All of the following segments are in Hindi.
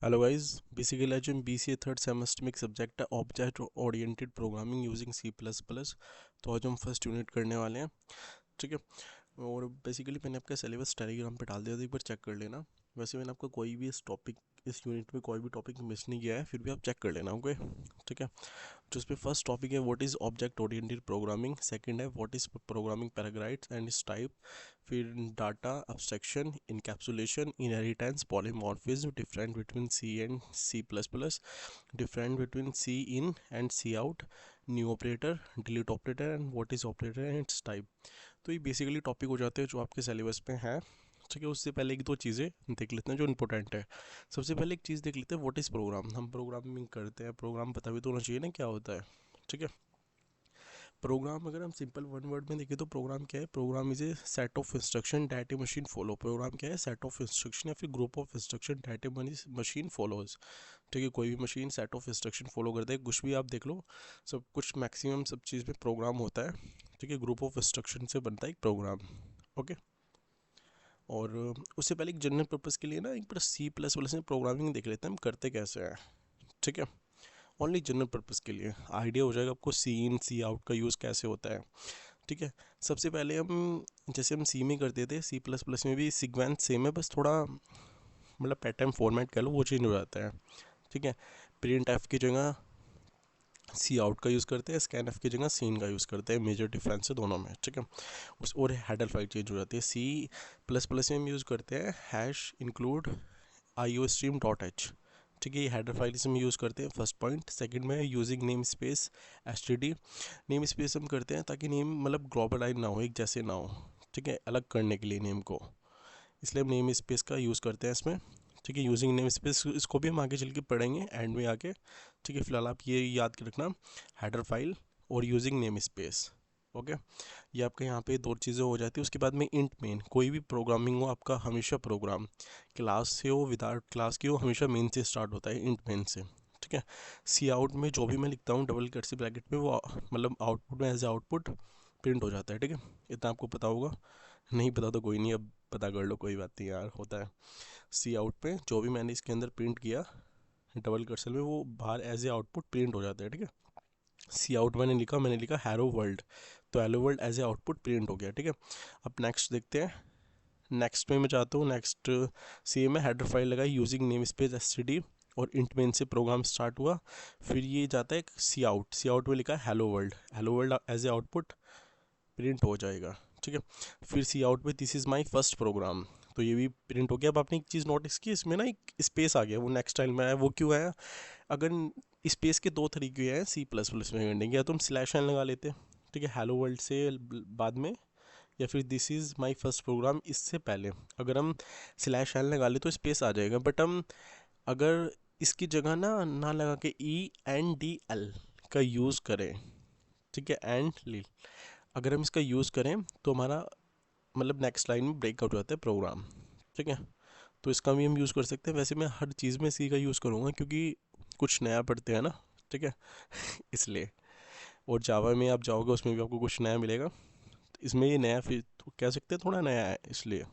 हेलो गाइस, बेसिकली आज हम बीसीए थर्ड सेमेस्टर में एक सब्जेक्ट है object oriented programming using C plus plus. तो आज हम फर्स्ट यूनिट करने वाले हैं। ठीक है। और बेसिकली मैंने आपका सिलेबस टेलीग्राम पे डाल दिया था, एक बार चेक कर लेना। वैसे मैंने आपका कोई भी इस यूनिट में कोई भी टॉपिक मिस नहीं किया है, फिर भी आप चेक कर लेना। ओके, ठीक है। जो इस पे फर्स्ट टॉपिक है what is object oriented programming, second है what is programming paragraphs and its type, फिर data abstraction, encapsulation, inheritance, polymorphism, different between C and C plus plus, different between C in and C out, new operator, delete operator and what is operator and its type. तो ये बेसिकली टॉपिक हो जाते हैं जो आपके सिलेबस पे हैं। ठीक है, उससे पहले एक दो चीज़ें देख लेते हैं जो इंपॉर्टेंट है। सबसे पहले एक चीज़ देख लेते हैं व्हाट इज़ प्रोग्राम। हम प्रोग्रामिंग करते हैं, प्रोग्राम पता भी तो होना चाहिए ना क्या होता है। ठीक है। प्रोग्राम अगर हम सिंपल वन वर्ड में देखें तो प्रोग्राम क्या है? Program is a set of instruction that a machine follow. Program क्या है? सेट ऑफ इंस्ट्रक्शन या फिर group of instruction that a machine follows. ठीक है, कोई भी मशीन सेट ऑफ इंस्ट्रक्शन फॉलो करता है, कुछ भी आप देख लो, सब कुछ मैक्सिमम सब चीज़ में प्रोग्राम होता है। ठीक है, ग्रुप ऑफ इंस्ट्रक्शन से बनता है एक प्रोग्राम। ओके। और उससे पहले एक जनरल पर्पज़ के लिए ना एक बार सी प्लस प्लस में प्रोग्रामिंग देख लेते हैं हम करते कैसे हैं। ठीक है, ओनली जनरल पर्पज़ के लिए आइडिया हो जाएगा आपको सी इन सी आउट का यूज़ कैसे होता है। ठीक है। सबसे पहले हम जैसे हम सी में करते थे, सी प्लस प्लस में भी सीक्वेंस सेम है, बस थोड़ा मतलब पैटर्न फॉर्मेट कह लो वो चेंज हो जाता है। ठीक है। प्रिंट एफ की जगह सी आउट का यूज़ करते हैं, स्कैन एफ की जगह सीन का यूज़ करते हैं, मेजर डिफरेंस है दोनों में। ठीक है। उस और हेडर फाइल चेंज हो जाती है। सी प्लस प्लस में हम यूज़ करते हैं हैश इंक्लूड आई ओ स्ट्रीम डॉट एच। ठीक है, ये हेडर फाइल इसमें यूज़ करते हैं फर्स्ट पॉइंट। सेकंड में using name space S T D. Name space हम करते हैं ताकि नेम मतलब ग्लोबलाइज ना हो, एक जैसे ना हो। ठीक है, अलग करने के लिए नेम को, इसलिए हम नेम स्पेस का यूज़ करते हैं इसमें। ठीक है, यूजिंग नेम स्पेस इसको भी हम आगे चल के पढ़ेंगे एंड में आके। ठीक है, फिलहाल आप ये याद के रखना, हेडर फाइल और यूजिंग नेम स्पेस। ओके, ये आपके यहाँ पे दो चीज़ें हो जाती है। उसके बाद में इंट मेन, कोई भी प्रोग्रामिंग हो आपका हमेशा प्रोग्राम क्लास से हो विदाउट क्लास की हो, हमेशा मेन से स्टार्ट होता है, इंट मेन से। ठीक है। सी आउट में जो भी मैं लिखता हूँ डबल कर्सिव ब्रैकेट में, वो मतलब आउटपुट में एज ए आउटपुट प्रिंट हो जाता है। ठीक है, इतना आपको पता होगा। नहीं पता तो कोई नहीं, अब पता कर लो, कोई बात नहीं यार, होता है। सी आउट पे जो भी मैंने इसके अंदर प्रिंट किया डबल कर्सर में, वो बाहर एज ए आउटपुट प्रिंट हो जाता है। ठीक है। सी आउट मैंने लिखा हैरो वर्ल्ड, तो hello world as a output print हो गया। ठीक है। अब नेक्स्ट देखते हैं। नेक्स्ट में मैं चाहता हूँ नेक्स्ट सी में हेडर फाइल लगाई using name space S T D और इंट मेन से प्रोग्राम स्टार्ट हुआ। फिर ये जाता है सी आउट में लिखा है hello world as a output print हो जाएगा। ठीक है। फिर सी आउट में this is my first program, तो ये भी प्रिंट हो गया। अब आपने एक चीज़ नोटिस की, इसमें ना एक स्पेस आ गया, वो नेक्स्ट टाइम में आया, वो क्यों आया? अगर स्पेस के दो तरीके हैं सी प्लस प्लस में करने के, या तो हम स्लैश एन लगा लेते हैं। ठीक है, हेलो वर्ल्ड से बाद में, या फिर this is my first program इससे पहले अगर हम स्लैश एन लगा ले तो स्पेस आ जाएगा। बट हम अगर इसकी जगह ना ना लगा के ई एन डी एल का यूज़ करें, ठीक है, एंड ली, अगर हम इसका यूज़ करें तो हमारा मतलब नेक्स्ट लाइन में ब्रेकआउट हो जाता है प्रोग्राम। ठीक है, तो इसका भी हम यूज़ कर सकते हैं। वैसे मैं हर चीज़ में सी का यूज़ करूँगा क्योंकि कुछ नया पढ़ते हैं ना। ठीक है, इसलिए। और जावा में आप जाओगे उसमें भी आपको कुछ नया मिलेगा, तो इसमें ये नया फिर तो कह सकते हैं थोड़ा नया है, इसलिए।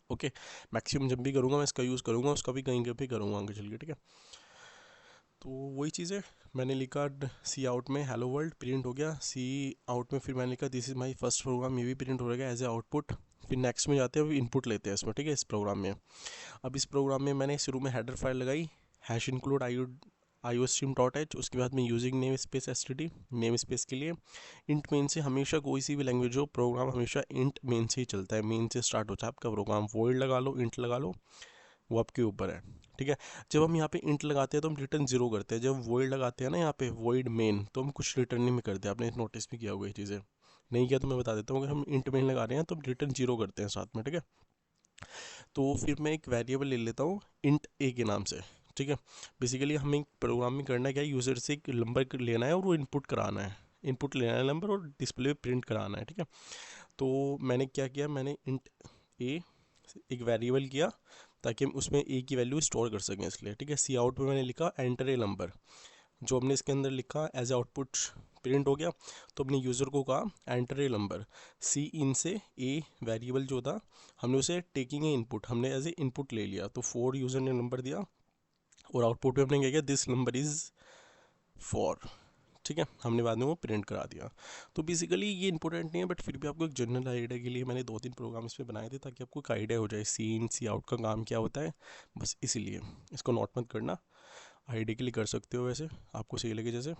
ओके, मैक्सिमम जब भी करूँगा मैं इसका यूज़ करूँगा, उसका भी कहीं कहीं करूँगा आगे चल के। ठीक है, तो वही चीज़ है। मैंने लिखा सी आउट में हेलो वर्ल्ड प्रिंट हो गया, सी आउट में फिर मैंने लिखा this is my first program, ये भी प्रिंट हो गया एज ए आउटपुट। फिर नेक्स्ट में जाते हैं, अभी इनपुट लेते हैं इसमें। ठीक है, इस प्रोग्राम में, अब इस प्रोग्राम में मैंने शुरू में हेडर फाइल लगाई हैश इंक्लूड आई ओ स्ट्रीम डॉट एच। उसके बाद में using name space S T D, name space के लिए इंट मेन से, हमेशा कोई सी भी लैंग्वेज हो प्रोग्राम हमेशा इंट मेन से ही चलता है, मेन से स्टार्ट होता है आपका प्रोग्राम। वॉइड लगा लो, इंट लगा लो, वो आपके ऊपर है। ठीक है, जब हम यहाँ पे इंट लगाते हैं तो हम रिटर्न जीरो करते हैं, जब वॉइड लगाते हैं ना यहाँ पे वॉइड मेन, तो हम कुछ रिटर्न नहीं में करते हैं। आपने नोटिस भी किया होगा ये चीज़ें, नहीं किया तो मैं बता देता हूँ। अगर हम इंट मेन लगा रहे हैं तो हम रिटर्न जीरो करते हैं साथ में। ठीक है, तो फिर मैं एक वेरिएबल ले लेता हूँ इंट ए के नाम से। ठीक है, बेसिकली हमें एक प्रोग्राम में करना क्या है, यूज़र से एक नंबर लेना है और वो इनपुट कराना है, इनपुट लेना है नंबर और डिस्प्ले पे प्रिंट कराना है। ठीक है, तो मैंने क्या किया, मैंने इंट ए एक वेरिएबल किया ताकि हम उसमें ए की वैल्यू स्टोर कर सकें, इसलिए। ठीक है, सी आउट में मैंने लिखा एंटर ए नंबर, जो हमने इसके अंदर लिखा एज ए आउटपुट प्रिंट हो गया। तो अपने यूज़र को कहा एंटर ए नंबर, सी इन से ए वेरिएबल जो था हमने उसे टेकिंग ए इनपुट, हमने एज ए इनपुट ले लिया, तो 4 यूज़र ने नंबर दिया और आउटपुट में हमने क्या किया, दिस नंबर इज़ 4, ठीक है, हमने बाद में वो प्रिंट करा दिया। तो बेसिकली ये इंपॉर्टेंट नहीं है, बट फिर भी आपको एक जनरल आइडिया के लिए मैंने 2-3 प्रोग्राम इसमें बनाए थे, ताकि आपको एक आइडिया हो जाए सी इन सी आउट का काम क्या होता है। बस इसीलिए इसको नोट मत करना, आइडिया के लिए कर सकते हो वैसे, आपको सही लगे जैसे,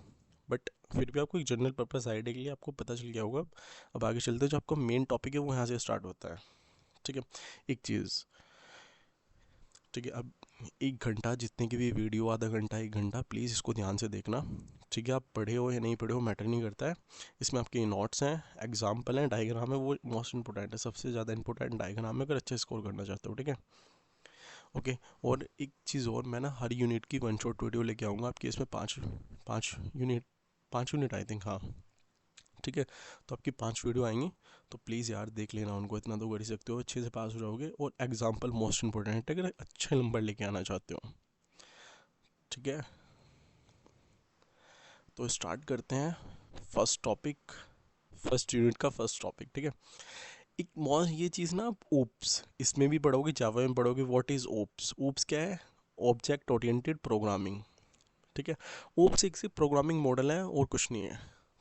बट फिर भी आपको एक जनरल पर्पस आइडिया के लिए आपको पता चल गया होगा। अब आगे चलते हैं, जो आपका मेन टॉपिक है वो यहाँ से स्टार्ट होता है, ठीक है। एक चीज़, ठीक है, अब 1 घंटा जितने की भी वीडियो, आधा घंटा 1 घंटा, प्लीज़ इसको ध्यान से देखना, ठीक है। आप पढ़े हो या नहीं पढ़े हो मैटर नहीं करता है, इसमें आपके नोट्स हैं, एग्जाम्पल हैं, डायग्राम है, वो मोस्ट इंपॉर्टेंट है, सबसे ज़्यादा इंपॉर्टेंट डायग्राम है अगर अच्छा स्कोर करना चाहते हो, ठीक है। ओके, और एक चीज़ और, मैं ना हर यूनिट की वन शॉट वीडियो लेके आऊँगा आपकी, इसमें पाँच पाँच यूनिट 5 यूनिट आई थिंक, हाँ, ठीक है। तो आपकी 5 वीडियो आएंगी, तो प्लीज़ यार देख लेना उनको, इतना तो कर ही सकते हो, अच्छे से पास हो जाओगे। और एग्जाम्पल मोस्ट इंपॉर्टेंट है अगर अच्छे नंबर लेके आना चाहते हो, ठीक है। तो स्टार्ट करते हैं फर्स्ट टॉपिक, फर्स्ट यूनिट का फर्स्ट टॉपिक, ठीक है। एक मॉस ये चीज़ ना, आप ओप्स इसमें भी पढ़ोगे, जावा में पढ़ोगे, व्हाट इज़ ओप्स। ओप्स क्या है, ऑब्जेक्ट ओरिएंटेड प्रोग्रामिंग, ठीक है। ओप्स एक सिर्फ प्रोग्रामिंग मॉडल है और कुछ नहीं है,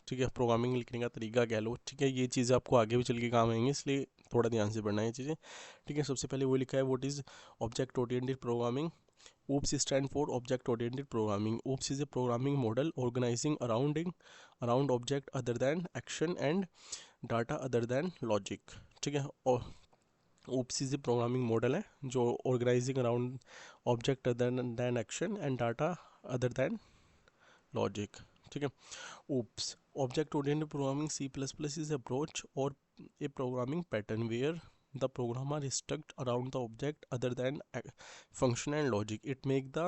ठीक है, प्रोग्रामिंग लिखने का तरीका कह लो, ठीक है। ये चीज़ें आपको आगे भी चल के काम आएंगी, इसलिए थोड़ा ध्यान से पढ़ना है ये चीज़ें, ठीक है। सबसे पहले वो लिखा है, what is object oriented programming. OOPS stand for Object Oriented Programming. OOPS is a programming model organizing around object other than action and data other than logic, ठीक है। और OOPS is a programming model है जो organizing around object other than action and data other than logic, ठीक है। OOPS Object Oriented Programming C++ is approach or a programming pattern where the program are structured around the object other than function and logic. It make the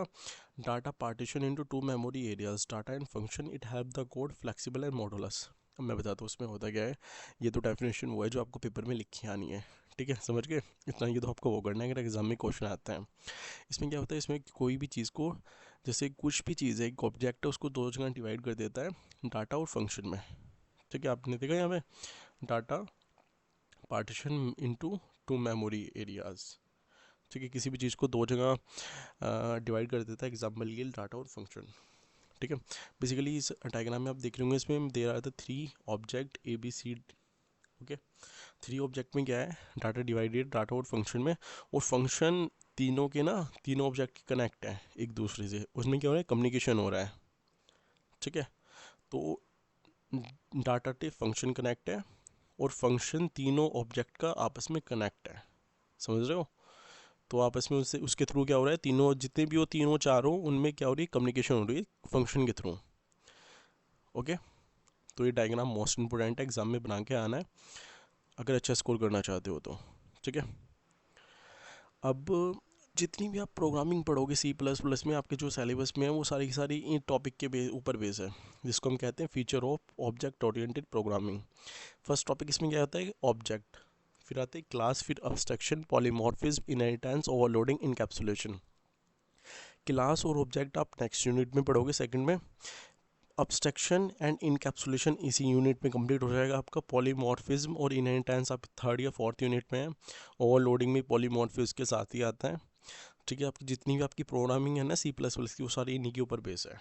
data partition into two memory areas, data and function. It help the code flexible and modulus. अब मैं बताता हूँ उसमें होता क्या है। ये तो डेफिनेशन वो है जो आपको पेपर में लिखी आनी है, ठीक है, समझ गए इतना। ये तो आपको वो करना है अगर एग्जाम में क्वेश्चन आता है। इसमें क्या होता है, इसमें कोई भी चीज़ को, जैसे कुछ भी चीज़ है, एक ऑब्जेक्ट है, उसको 2 जगह डिवाइड कर देता है, डाटा और फंक्शन में, ठीक है। आपने देखा यहाँ पे data partition into 2 memory areas, ठीक है। किसी भी चीज़ को 2 जगह डिवाइड कर देता है, एग्जाम्पल के लिए डाटा और फंक्शन, ठीक है। बेसिकली इस डायग्राम में आप देख रहे होंगे, इसमें दे रहा था 3 ऑब्जेक्ट ABC, ओके। 3 ऑब्जेक्ट में क्या है, डाटा डिवाइडेड, डाटा और फंक्शन में, और फंक्शन तीनों के ना, तीनों ऑब्जेक्ट कनेक्ट है एक दूसरे से, उसमें क्या हो रहा है, कम्युनिकेशन हो रहा है, ठीक है। तो डाटा टे फंक्शन कनेक्ट है, और फंक्शन तीनों ऑब्जेक्ट का आपस में कनेक्ट है, समझ रहे हो। तो आपस में उससे उसके थ्रू क्या हो रहा है, तीनों जितने भी हो, तीनों चारों, उनमें क्या हो रही है, कम्युनिकेशन हो रही है फंक्शन के थ्रू, ओके। तो ये डायग्राम मोस्ट इंपोर्टेंट है, एग्जाम में बना के आना है अगर अच्छा स्कोर करना चाहते हो तो, ठीक है। अब जितनी भी आप प्रोग्रामिंग पढ़ोगे C++ में, आपके जो सिलेबस में है, वो सारी की सारी इन टॉपिक के ऊपर बेस है, जिसको हम कहते हैं feature of object oriented programming. First topic इसमें क्या होता है, ऑब्जेक्ट, फिर आते हैं क्लास, फिर abstraction, polymorphism, inheritance, overloading, encapsulation. Class और ऑब्जेक्ट आप नेक्स्ट यूनिट में पढ़ोगे, सेकंड में। अब्स्ट्रक्शन एंड इनकैप्सुलेशन इसी यूनिट में कंप्लीट हो जाएगा आपका। पॉलीमॉर्फिज्म और इनहेरिटेंस आप थर्ड या फोर्थ यूनिट में है। ओवरलोडिंग में पॉलीमॉर्फिज्म के साथ ही आता है, ठीक है। आपकी जितनी भी आपकी प्रोग्रामिंग है ना C++ की, वो सारी इन्हीं के ऊपर बेस है,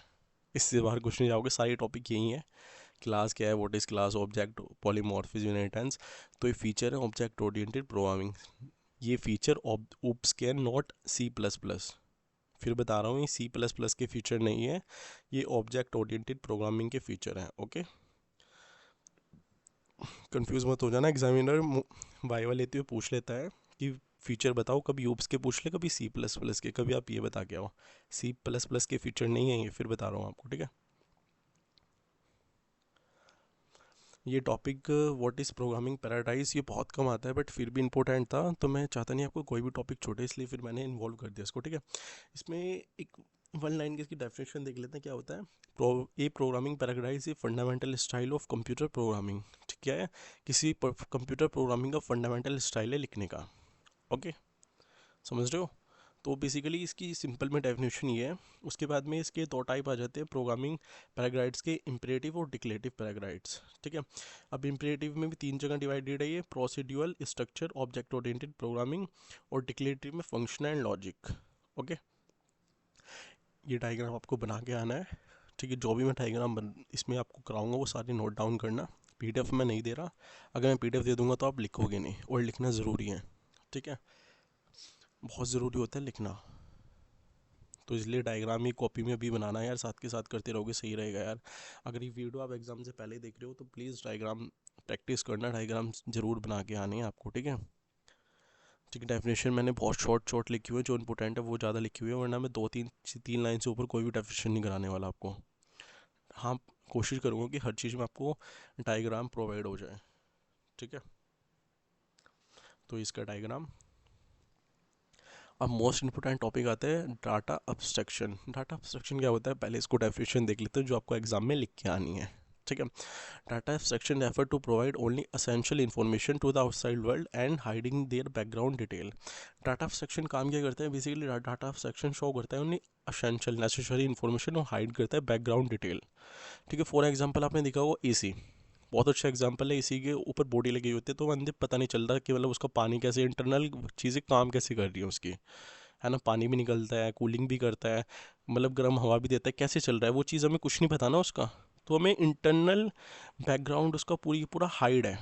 इससे बाहर कुछ नहीं जाओगे, सारे टॉपिक यही है। क्लास क्या है, what is class, object, polymorphism, inheritance, तो ये फीचर है ऑब्जेक्ट ओरिएंटेड प्रोग्रामिंग। ये फीचर ओप्स के नॉट C++, फिर बता रहा हूँ, ये C++ के फीचर नहीं है, ये ऑब्जेक्ट ओरिएंटेड प्रोग्रामिंग के फीचर हैं, ओके। कंफ्यूज मत हो जाना, एग्जामिनर वाइवा लेते हुए पूछ लेता है कि फीचर बताओ, कभी ओप्स के पूछ ले, कभी C++ के, कभी आप ये बता के आओ C++ के फीचर नहीं है ये, फिर बता रहा हूँ आपको, ठीक है। ये topic what is programming paradise, ये बहुत कम आता है, बट फिर भी इंपॉर्टेंट था, तो मैं चाहता नहीं आपको कोई भी टॉपिक छोटे, इसलिए फिर मैंने इन्वॉल्व कर दिया इसको, ठीक है। इसमें एक 1 लाइन की इसकी डेफिनेशन देख लेते हैं क्या होता है। ए programming paradise a fundamental style of computer programming, ठीक, क्या है, किसी कंप्यूटर प्रोग्रामिंग का फंडामेंटल स्टाइल है लिखने का, ओके, समझ रहे हो। तो बेसिकली इसकी सिंपल में डेफिनेशन ये है। उसके बाद में इसके 2 टाइप आ जाते हैं प्रोग्रामिंग पैराग्राइड्स के, इम्परेटिव और डिक्लेरेटिव पैराग्राइड्स, ठीक है। अब इम्परेटिव में भी 3 जगह डिवाइडेड है ये, procedural, structure, object oriented programming, और डिक्लेरेटिव में फंक्शन एंड लॉजिक, ओके। ये डायग्राम आपको बना के आना है, ठीक है। जो भी मैं डायग्राम इसमें आपको कराऊंगा वो सारे नोट डाउन करना। पीडीएफ में नहीं दे रहा, अगर मैं पीडीएफ दे दूंगा तो आप लिखोगे नहीं, और लिखना ज़रूरी है, ठीक है। बहुत ज़रूरी होता है लिखना, तो इसलिए डायग्राम ही कॉपी में भी बनाना है यार, साथ के साथ करते रहोगे सही रहेगा यार। अगर ये वीडियो आप एग्ज़ाम से पहले देख रहे हो तो प्लीज़ डायग्राम प्रैक्टिस करना, डायग्राम ज़रूर बना के आने हैं आपको, ठीक है। ठीक है, डेफिनेशन मैंने बहुत शॉर्ट लिखी हुई है, जो इंपॉर्टेंट है वो ज़्यादा लिखी हुई है, वरना मैं 2-3 लाइन से ऊपर कोई भी डेफिनेशन नहीं कराने वाला आपको। हाँ, कोशिश करूँगा कि हर चीज़ में आपको डायग्राम प्रोवाइड हो जाए, ठीक है। तो इसका डायग्राम। अब मोस्ट इंपॉर्टेंट टॉपिक आता है डाटा अब्स्ट्रक्शन। डाटा अब्स्ट्रक्शन क्या होता है, पहले इसको डेफिनेशन देख लेते हैं जो आपको एग्जाम में लिख के आनी है, ठीक है। Data abstraction refer to provide only essential information to the outside world and hiding their background detail। Data abstraction काम क्या करता है, बेसिकली डाटा abstraction शो करता है ओनली असेंशियल नेसेसरी इन्फॉर्मेशन और हाइड करता है बैकग्राउंड डिटेल, ठीक है। फॉर एग्जांपल आपने देखा होगा एसी, बहुत अच्छा एग्जांपल है। एसी के ऊपर बॉडी लगी होती है तो अंदर पता नहीं चलता कि मतलब उसका पानी कैसे, इंटरनल चीज़ें काम कैसे कर रही है उसकी, है ना। पानी भी निकलता है, कूलिंग भी करता है, मतलब गर्म हवा भी देता है, कैसे चल रहा है वो चीज़ हमें कुछ नहीं पता ना उसका। तो हमें इंटरनल बैकग्राउंड उसका पूरी पूरा हाइड है,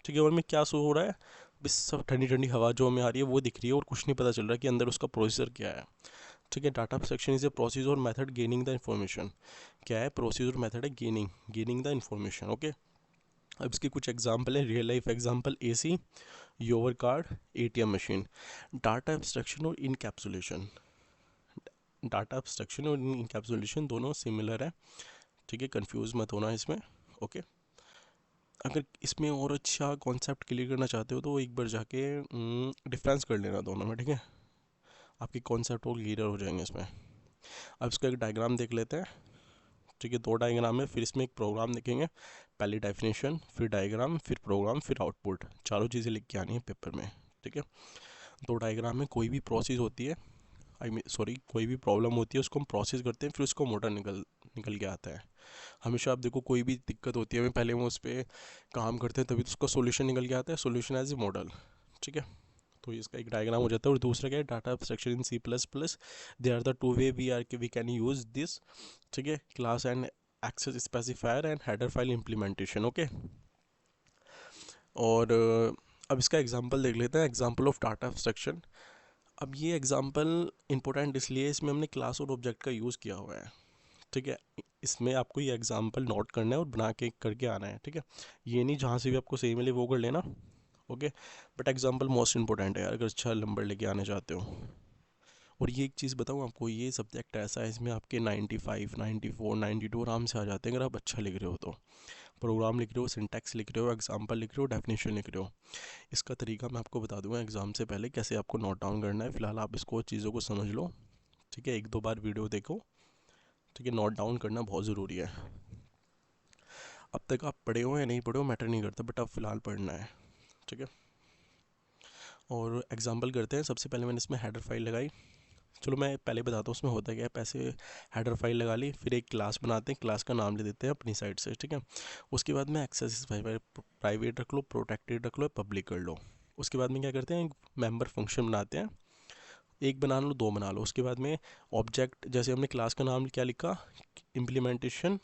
ठीक है। और हमें क्या शो हो रहा है, बस सब ठंडी ठंडी हवा जो हमें आ रही है वो दिख रही है, और कुछ नहीं पता चल रहा कि अंदर उसका प्रोसीजर क्या है, ठीक है। Data section is a procedure और मेथड गेनिंग द इन्फॉर्मेशन। क्या है, प्रोसीजर मेथड है गेनिंग द इन्फॉर्मेशन, ओके। अब इसके कुछ एग्जाम्पल है, real life example, AC, योवर card, ATM machine. Data abstraction और इनकैप्सुलेशन, डाटा एब्स्ट्रक्शन और इनकैप्सुलेशन दोनों सिमिलर है, ठीक है, कंफ्यूज मत होना इसमें, ओके। अगर इसमें और अच्छा कॉन्सेप्ट क्लियर करना चाहते हो तो एक बार जाके डिफरेंस कर लेना दोनों में, ठीक है। आपकी कॉन्सेप्ट और क्लियर हो जाएंगे इसमें। अब इसका एक डायग्राम देख लेते हैं, ठीक है। 2 डायग्राम है, फिर इसमें एक प्रोग्राम देखेंगे। पहले डेफिनेशन, फिर डायग्राम, फिर प्रोग्राम, फिर आउटपुट, चारों चीज़ें लिख के आनी है पेपर में, ठीक है। 2 डायग्राम में कोई भी प्रोसेस होती है, कोई भी प्रॉब्लम होती है उसको हम प्रोसेस करते हैं, फिर उसको मॉडल निकल के आता है। हमेशा आप देखो कोई भी दिक्कत होती है, हमें पहले वो उस पर काम करते हैं तभी तो उसका सोल्यूशन निकल के आता है, सोल्यूशन एज ए मॉडल, ठीक है। तो इसका एक डायग्राम हो जाता है। और दूसरा क्या है, data abstraction in C++, they are the two way we can use this, ठीक है। Class and access specifier and header file implementation, okay. और अब इसका एग्जांपल देख लेते हैं, एग्जांपल ऑफ डाटा एब्स्ट्रक्शन। अब ये एग्जांपल इंपॉर्टेंट इसलिए इसमें हमने क्लास और ऑब्जेक्ट का यूज़ किया हुआ है, ठीक है। इसमें आपको ये एग्जांपल नोट करना है और बना के करके आना है, ठीक है। ये नहीं जहाँ से भी आपको सही मिले वो कर लेना, okay. But example most important है यार, अगर अच्छा नंबर लेके आने चाहते हो। और ये एक चीज़ बताऊँ आपको, ये सब्जेक्ट ऐसा है इसमें आपके 95, 94, 92 आराम से आ जाते हैं अगर आप अच्छा लिख रहे हो तो। प्रोग्राम लिख रहे हो, सिंटैक्स लिख रहे हो, एग्जांपल लिख रहे हो, डेफिनेशन लिख रहे हो। इसका तरीका मैं आपको बता दूंगा एग्ज़ाम से पहले कैसे आपको नोट डाउन करना है। फिलहाल आप इसको चीज़ों को समझ लो, ठीक है। 1-2 बार वीडियो देखो, ठीक है। नोट डाउन करना बहुत ज़रूरी है। अब तक आप पढ़े हो या नहीं पढ़े हो मैटर नहीं करता, बट अब फिलहाल पढ़ना है, ठीक है। और एग्जांपल करते हैं। सबसे पहले मैंने इसमें हेडर फाइल लगाई, चलो मैं पहले बताता हूँ उसमें होता क्या है। पैसे हेडर फाइल लगा ली, फिर एक क्लास बनाते हैं, क्लास का नाम ले देते हैं अपनी साइड से, ठीक है। उसके बाद में एक्सेस प्राइवेट रख लो, प्रोटेक्टेड रख लो, पब्लिक कर लो। उसके बाद में क्या करते हैं, एक मेंबर फंक्शन बनाते हैं, एक बना लो, 2 बना लो। उसके बाद में ऑब्जेक्ट, जैसे हमने क्लास का नाम क्या लिखा, इम्प्लीमेंटेशन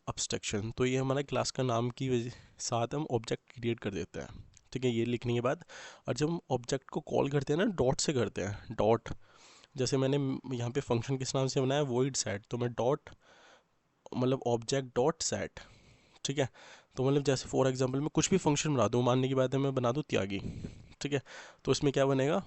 अब्स्ट्रक्शन, तो ये हमारा क्लास का नाम की वजह साथ हम ऑब्जेक्ट क्रिएट कर देते हैं, ठीक है। ये लिखने के बाद, और जब हम ऑब्जेक्ट को कॉल करते हैं ना, डॉट से करते हैं, डॉट। जैसे मैंने यहाँ पे फंक्शन किस नाम से बनाया, वॉइड सेट, तो मैं डॉट मतलब ऑब्जेक्ट डॉट सेट, ठीक है। तो मतलब जैसे फॉर एग्जांपल मैं कुछ भी फंक्शन बना दूँ, मानने की बात है मैं बना दूँ त्यागी, ठीक है। तो इसमें क्या बनेगा,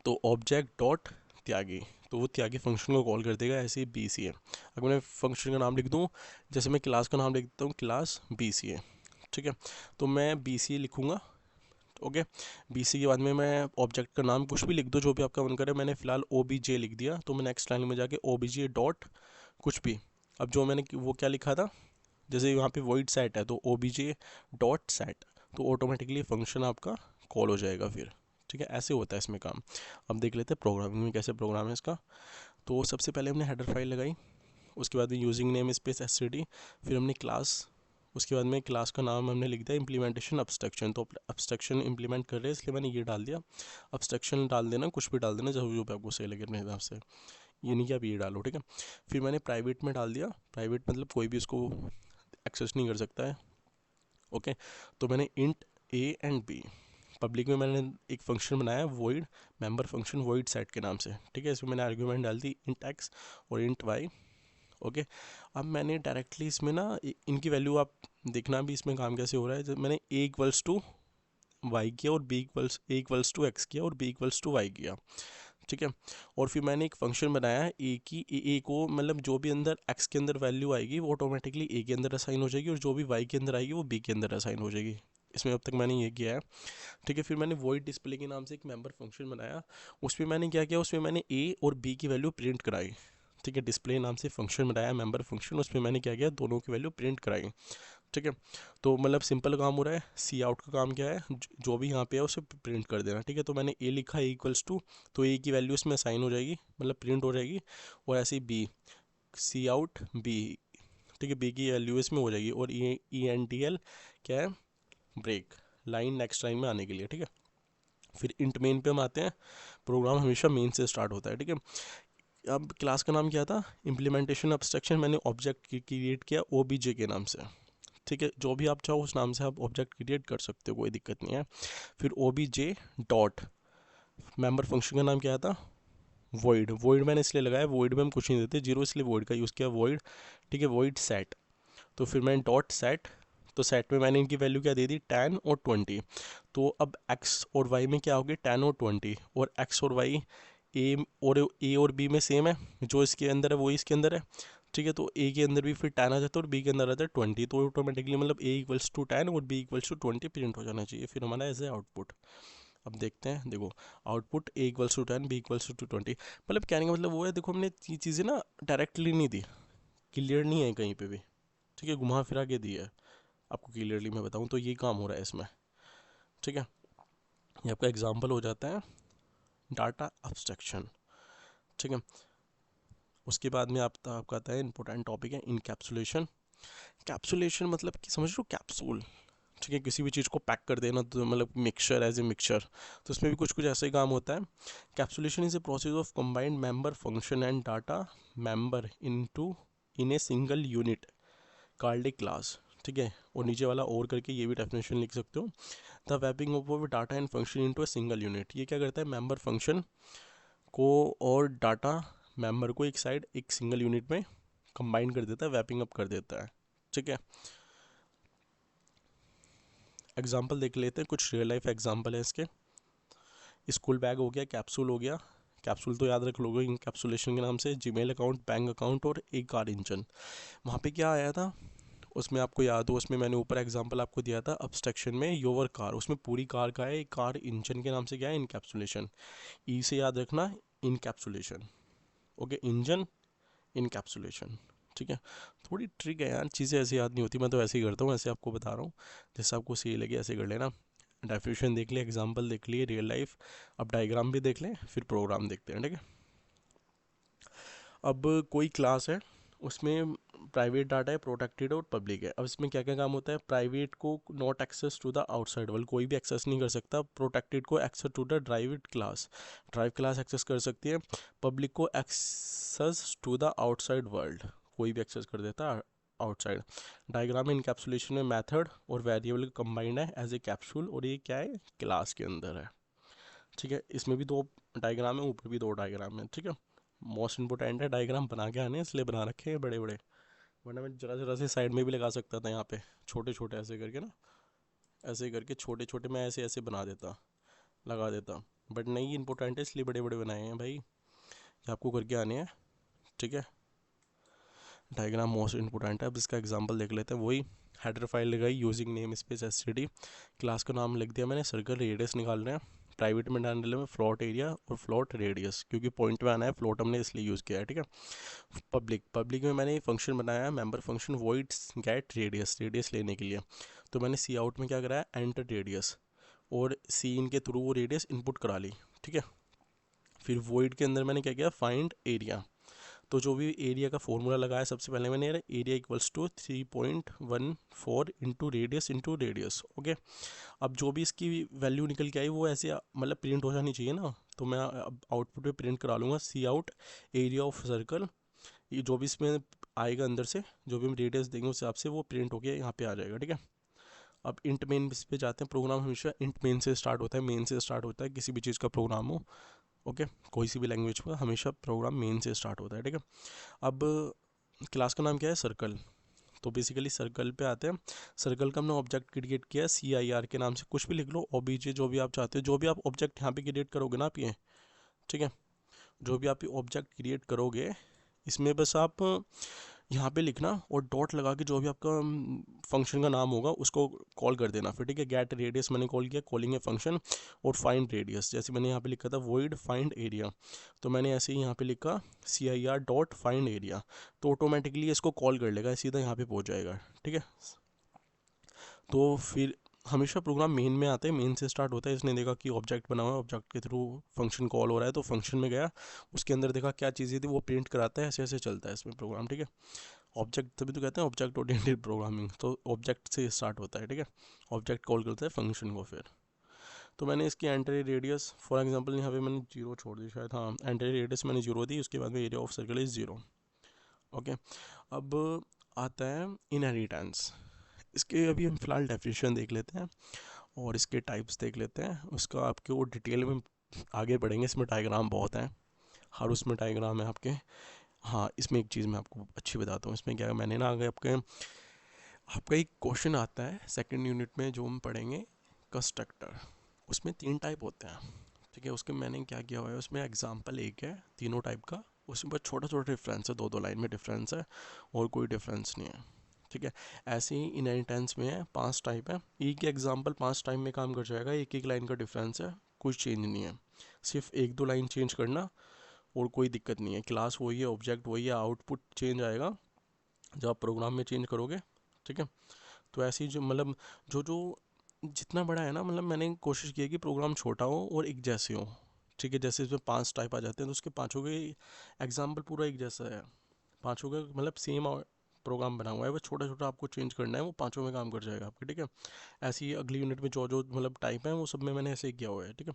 तो ऑब्जेक्ट डॉट त्यागी, तो वो त्यागी फंक्शन को कॉल कर देगा, ऐसे ही BCA। अगर मैं फंक्शन का नाम लिख दूँ, जैसे मैं क्लास का नाम लिख देता हूँ, क्लास BCA, ठीक है। तो मैं BCA लिखूँगा, ओके। BCA के बाद में मैं ऑब्जेक्ट का नाम कुछ भी लिख दो जो भी आपका मन करे। मैंने फिलहाल OBJ लिख दिया, तो मैं नेक्स्ट लाइन में जाके OBJ डॉट कुछ भी। अब जो मैंने वो क्या लिखा था, जैसे यहाँ पे वॉइड सेट है तो OBJ डॉट सेट, तो ऑटोमेटिकली फंक्शन आपका कॉल हो जाएगा फिर, ठीक है। ऐसे होता है इसमें काम। अब देख लेते हैं प्रोग्रामिंग में कैसे प्रोग्राम है इसका। तो सबसे पहले हमने हेडर फाइल लगाई, उसके बाद में यूजिंग नेम स्पेस std, फिर हमने क्लास, उसके बाद में क्लास का नाम हमने लिख दिया इम्प्लीमेंटेशन अब्स्ट्रक्शन। तो अब्स्ट्रक्शन इंप्लीमेंट कर रहे हैं इसलिए मैंने ये डाल दिया, अब्स्ट्रक्शन डाल देना, कुछ भी डाल देना जो भी आपको सही लगे अपने हिसाब से। ये नहीं कि आप ये डालो, ठीक है। फिर मैंने प्राइवेट में डाल दिया, प्राइवेट मतलब कोई भी इसको एक्सेस नहीं कर सकता है, ओके। तो मैंने int a and b. Public में मैंने एक फंक्शन बनाया void member function void set के नाम से, ठीक है। इसमें मैंने आर्ग्यूमेंट डाल दी इंट एक्स और इंट वाई, ओके। अब मैंने डायरेक्टली इसमें ना इनकी वैल्यू आप देखना भी इसमें काम कैसे हो रहा है। जब मैंने ए इक्वल्स टू वाई किया और b equals a equals to x किया और बी इक्वल्स टू वाई किया, ठीक है। और फिर मैंने एक फंक्शन बनाया है ए की, ए को मतलब जो भी अंदर एक्स के अंदर वैल्यू आएगी वो ऑटोमेटिकली ए के अंदर असाइन हो जाएगी और जो भी वाई के अंदर आएगी वो बी के अंदर असाइन हो जाएगी। इसमें अब तक मैंने ये किया है, ठीक है। फिर मैंने वॉइड डिस्प्ले के नाम से एक मेंबर फंक्शन बनाया, उसमें मैंने क्या किया, उसमें मैंने ए और बी की वैल्यू प्रिंट कराई, ठीक है। डिस्प्ले नाम से फंक्शन बनाया मेंबर फंक्शन, उसमें मैंने क्या किया, दोनों की वैल्यू प्रिंट कराई, ठीक है। तो मतलब सिंपल काम हो रहा है। सी आउट का काम क्या है, जो भी यहाँ पे है उसे प्रिंट कर देना, ठीक है। तो मैंने ए लिखा ए इक्वल्स टू, तो ए की वैल्यू इसमें साइन हो जाएगी, मतलब प्रिंट हो जाएगी। और ऐसे ही बी, सी आउट बी, ठीक है, बी की वैल्यू इसमें हो जाएगी। और ई एन टी एल क्या है, ब्रेक, लाइन नेक्स्ट लाइन में आने के लिए, ठीक है। फिर इंट मेन पे हम आते हैं। प्रोग्राम हमेशा मेन से स्टार्ट होता है, ठीक है। अब क्लास का नाम क्या था, इम्प्लीमेंटेशन एब्स्ट्रैक्शन। मैंने ऑब्जेक्ट क्रिएट किया ओबीजे के नाम से, ठीक है। जो भी आप चाहो उस नाम से आप ऑब्जेक्ट क्रिएट कर सकते हो, कोई दिक्कत नहीं है। फिर ओबीजे डॉट मेंबर फंक्शन का नाम क्या था, वॉइड। वॉइड मैंने इसलिए लगाया, वॉइड में हम कुछ नहीं देते, जीरो, इसलिए वॉइड का यूज़ किया, वॉइड, ठीक है। वॉइड सेट, तो फिर मैंने डॉट सेट, तो सेट में मैंने इनकी वैल्यू क्या दे दी, 10 और 20। तो अब एक्स और वाई में क्या होगी, 10 और 20, और एक्स और वाई ए और बी में सेम है, जो इसके अंदर है वही इसके अंदर है, ठीक है। तो ए के अंदर भी फिर 10 आ जाता है और बी के अंदर आता है 20, तो ऑटोमेटिकली मतलब ए इक्वल्स टू 10 और बी इक्वल्स टू 20 प्रिंट हो जाना चाहिए। फिर हमारा ऐसे आउटपुट, अब देखते हैं, देखो output a equals to 10 b equals to 20। मतलब कहने का मतलब वो है, देखो हमने ये चीज़ें ना डायरेक्टली नहीं दी, क्लियर नहीं है कहीं पे भी, ठीक है, घुमा फिरा के दी है। आपको क्लियरली मैं बताऊं तो ये काम हो रहा है इसमें, ठीक है। ये आपका एग्जांपल हो जाता है डाटा एब्स्ट्रैक्शन, ठीक है। उसके बाद में आपका आता है इंपॉर्टेंट टॉपिक है इनकैप्सुलेशन। कैप्सुलेशन मतलब कि समझ लो कैप्सूल, ठीक है, किसी भी चीज़ को पैक कर देना, तो मतलब मिक्सचर एज ए मिक्सचर, तो इसमें भी कुछ कुछ ऐसा ही काम होता है। Capsulation is a process of combined member function and data member into in a single unit called a class, ठीक है। और नीचे वाला और करके ये भी डेफिनेशन लिख सकते हो, the vaping of data and function into a single unit. ये क्या करता है, मेंबर फंक्शन को और डाटा मेंबर को एक साइड एक सिंगल यूनिट में कंबाइन कर देता है, वैपिंग अप कर देता है, ठीक है। एग्जाम्पल देख लेते हैं, कुछ रियल लाइफ एग्जाम्पल है इसके। स्कूल बैग हो गया, कैप्सूल हो गया, कैप्सूल तो याद रख लोगे इनकैप्सुलेशन के नाम से। जीमेल अकाउंट, बैंक अकाउंट और एक कार इंजन। वहाँ पे क्या आया था, उसमें आपको याद हो, उसमें मैंने ऊपर एग्जांपल आपको दिया था अब्स्ट्रैक्शन में योर कार, उसमें पूरी कार का है, एक कार इंजन के नाम से क्या है, इनकैप्सुलेशन। ई से याद रखना इनकैप्सुलेशन, ओके, इंजन इनकैप्सुलेशन, ठीक है। थोड़ी ट्रिक है यार, चीज़ें ऐसे याद नहीं होती, मैं तो ऐसे ही करता हूँ, ऐसे आपको बता रहा हूँ, जैसे आपको सही लगे ऐसे कर लेना। डेफिनेशन देख लिए, एग्जांपल देख लिए, रियल लाइफ, अब डायग्राम भी देख लें, फिर प्रोग्राम देखते हैं, ठीक है। अब कोई क्लास है, उसमें प्राइवेट डाटा है, प्रोटेक्टेड और पब्लिक है। अब इसमें क्या क्या काम होता है, प्राइवेट को not access to the outside world, कोई भी एक्सेस नहीं कर सकता। प्रोटेक्टेड को access to the drive class, drive class access कर सकती है। पब्लिक को access to the outside world, कोई भी एक्सेस कर देता है आउटसाइड। डायग्राम में इनकैप्सुलेशन में मेथड और वेरिएबल कंबाइंड है एज ए कैप्सूल, और ये क्या है, क्लास के अंदर है, ठीक है। इसमें भी दो डायग्राम है, ऊपर भी दो डायग्राम है, ठीक है। मोस्ट इंपॉर्टेंट है, डायग्राम बना के आने इसलिए बना रखे हैं बड़े बड़े, वरना मैं जरा जरा से साइड में भी लगा सकता था यहाँ पे, छोटे छोटे ऐसे करके ना, ऐसे करके छोटे छोटे मैं ऐसे ऐसे बना देता, लगा देता, बट नहीं, इंपॉर्टेंट है इसलिए बड़े बड़े बनाए हैं भाई, ये आपको करके आने हैं, ठीक है। डायग्राम मोस्ट इंपॉर्टेंट है। अब इसका एग्जांपल देख लेते हैं, वही हेडर फाइल लगाई using name space STD, class का नाम लिख दिया मैंने, सर्कल रेडियस निकाल रहे हैं, प्राइवेट में डालने में फ्लोट एरिया और फ्लोट रेडियस, क्योंकि पॉइंट में आना है, फ्लोट हमने इसलिए यूज़ किया है, ठीक है। पब्लिक में मैंने फंक्शन बनाया है, member function void get radius, radius लेने के लिए। तो मैंने सी आउट में क्या कराया, एंटर रेडियस, और सी इन के थ्रू वो रेडियस इनपुट करा ली, ठीक है। फिर वॉइड के अंदर मैंने क्या किया, फाइंड एरिया, तो जो भी एरिया का फॉर्मूला लगाया, सबसे पहले मैंने area equals to 3.14 into radius, okay. अब जो भी इसकी वैल्यू निकल के आई वो ऐसे मतलब प्रिंट हो जानी चाहिए ना, तो मैं अब आउटपुट पे प्रिंट करा लूँगा सी आउट एरिया ऑफ सर्कल, ये जो भी इसमें आएगा अंदर से जो भी हम रेडियस देंगे उस हिसाब से वो प्रिंट होके यहाँ पे आ जाएगा, ठीक है। अब इंट मेन पे जाते हैं। प्रोग्राम हमेशा इंट मेन से स्टार्ट होता है, मेन से स्टार्ट होता है, किसी भी चीज़ का प्रोग्राम हो, ओके, कोई सी भी लैंग्वेज का हमेशा प्रोग्राम मेन से स्टार्ट होता है, ठीक है। अब क्लास का नाम क्या है, सर्कल। तो बेसिकली सर्कल पे आते हैं। सर्कल का हमने ऑब्जेक्ट क्रिएट किया है CIR के नाम से, कुछ भी लिख लो, OBJ जो भी आप चाहते हो, जो भी आप ऑब्जेक्ट यहाँ पे क्रिएट करोगे ना आप ये, ठीक है, जो भी आप ऑब्जेक्ट क्रिएट करोगे इसमें बस आप यहाँ पे लिखना और डॉट लगा के जो भी आपका फंक्शन का नाम होगा उसको कॉल कर देना फिर, ठीक है। गेट रेडियस मैंने कॉल किया, कॉलिंग है फंक्शन, और फाइंड रेडियस जैसे मैंने यहाँ पे लिखा था वॉइड फाइंड एरिया, तो मैंने ऐसे ही यहाँ पे लिखा CIR डॉट फाइंड एरिया, तो ऑटोमेटिकली इसको कॉल कर लेगा, सीधा यहाँ पे पहुँच जाएगा, ठीक है। तो फिर हमेशा प्रोग्राम मेन में आता है, मेन से स्टार्ट होता है। इसने देखा कि ऑब्जेक्ट बना हुआ है, ऑब्जेक्ट के थ्रू फंक्शन कॉल हो रहा है, तो फंक्शन में गया, उसके अंदर देखा क्या चीज़ें थी वो प्रिंट कराता है, ऐसे ऐसे चलता है इसमें प्रोग्राम, ठीक है। ऑब्जेक्ट तभी तो कहते हैं ऑब्जेक्ट ओरिएंटेड प्रोग्रामिंग, तो ऑब्जेक्ट से स्टार्ट होता है, ठीक है। ऑब्जेक्ट कॉल करता है फंक्शन को फिर। तो मैंने इसकी एंट्री रेडियस फॉर एग्जांपल यहाँ पे मैंने 0 छोड़ दी शायद, हाँ, एंट्री रेडियस मैंने 0 दी, उसके बाद में area of circle is 0, okay. अब आता है इनहेरिटेंस। इसके अभी हम फिलहाल डेफिनेशन देख लेते हैं और इसके टाइप्स देख लेते हैं, उसका आपके वो डिटेल में आगे बढ़ेंगे। इसमें डायग्राम बहुत हैं, हर उसमें डायग्राम है आपके। हाँ, इसमें एक चीज़ मैं आपको अच्छी बताता हूँ, इसमें क्या है, मैंने ना आगे आपका एक क्वेश्चन आता है सेकंड यूनिट में जो हम पढ़ेंगे, कंस्ट्रक्टर। उसमें 3 टाइप होते हैं, ठीक है। उसके मैंने क्या किया हुआ है, उसमें एग्जाम्पल एक है तीनों टाइप का, उसमें बस छोटा छोटा डिफरेंस है, 2-2 लाइन में डिफरेंस है और कोई डिफरेंस नहीं है, ठीक है। ऐसे ही इनहेरिटेंस में है 5 टाइप है, एक ही एग्जाम्पल 5 टाइम में काम कर जाएगा, एक एक लाइन का डिफरेंस है, कुछ चेंज नहीं है, सिर्फ 1-2 लाइन चेंज करना और कोई दिक्कत नहीं है। क्लास वही है, ऑब्जेक्ट वही है, आउटपुट चेंज आएगा जब आप प्रोग्राम में चेंज करोगे, ठीक है। तो ऐसे ही जो मतलब जो जो जितना बड़ा है ना, मतलब मैंने कोशिश की है कि प्रोग्राम छोटा हो और एक जैसे हो, ठीक है। जैसे इसमें 5 टाइप आ जाते हैं तो उसके पाँचों के एग्जाम्पल पूरा एक जैसा है, पाँचों का मतलब सेम प्रोग्राम बना हुआ है, बस छोटा छोटा आपको चेंज करना है, वो पाँचों में काम कर जाएगा आपके, ठीक है। ऐसे ही अगली यूनिट में जो जो मतलब टाइप है वो सब में मैंने ऐसे ही किया हुआ है, ठीक है।